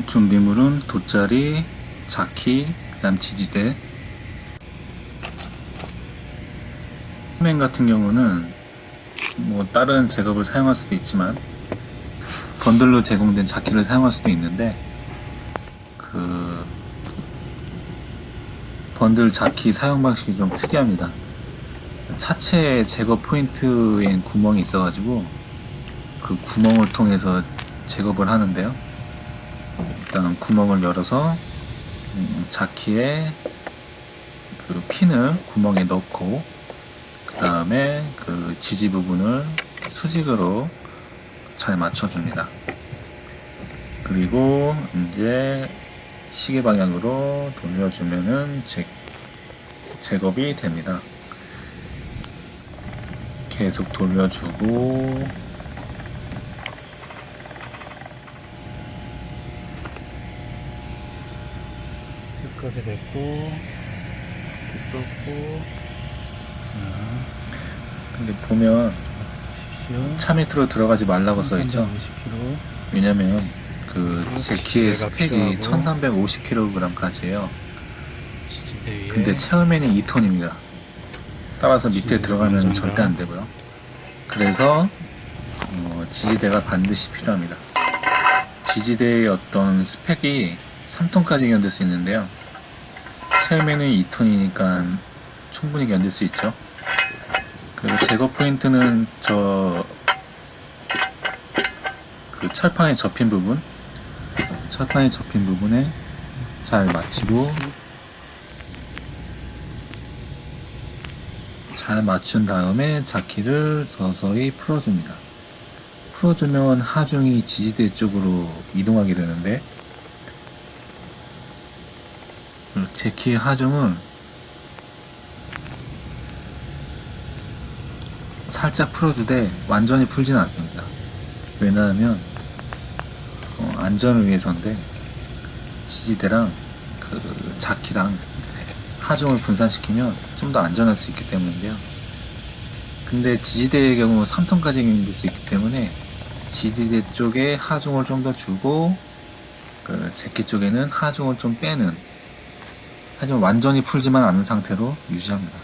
준비물은 돗자리, 자키, 그다음 지지대. 맨 같은 경우는 뭐 다른 제겁을 사용할 수도 있지만 번들로 제공된 자키를 사용할 수도 있는데, 그 번들 자키 사용 방식이 좀 특이합니다. 차체 제거 포인트엔 구멍이 있어가지고 그 구멍을 통해서 제겁을 하는데요. 일단 구멍을 열어서 자키에 그 핀을 구멍에 넣고, 그 다음에 그 지지 부분을 수직으로 잘 맞춰줍니다. 그리고 이제 시계 방향으로 돌려주면은 제겁이 됩니다. 계속 돌려주고, 끝까지 됐고, 떴고. 자, 근데 보면 보십시오. 차 밑으로 들어가지 말라고 써있죠. 50kg. 왜냐면 그 제키의 지지대가 스펙이 필요하고. 1350kg까지예요. 지지대 위에. 근데 체어맨이 2톤입니다. 따라서 밑에 지지대 들어가면 감정이랑. 절대 안 되고요. 그래서 지지대가 반드시 필요합니다. 지지대의 어떤 스펙이 3톤까지 견딜 수 있는데요. 체어맨은 2톤이니까 충분히 견딜 수 있죠. 그리고 제거 포인트는 그 철판에 접힌 부분에 잘 맞추고, 잘 맞춘 다음에 자키를 서서히 풀어줍니다. 풀어주면 하중이 지지대 쪽으로 이동하게 되는데, 제키의 하중을 살짝 풀어주되 완전히 풀지는 않습니다. 왜냐하면 안전을 위해서인데, 지지대랑 그 자키랑 하중을 분산시키면 좀 더 안전할 수 있기 때문인데요. 근데 지지대의 경우 3톤까지 견딜 수 있기 때문에 지지대 쪽에 하중을 좀 더 주고, 그 제키 쪽에는 하중을 좀 빼는, 하지만 완전히 풀지만 않은 상태로 유지합니다.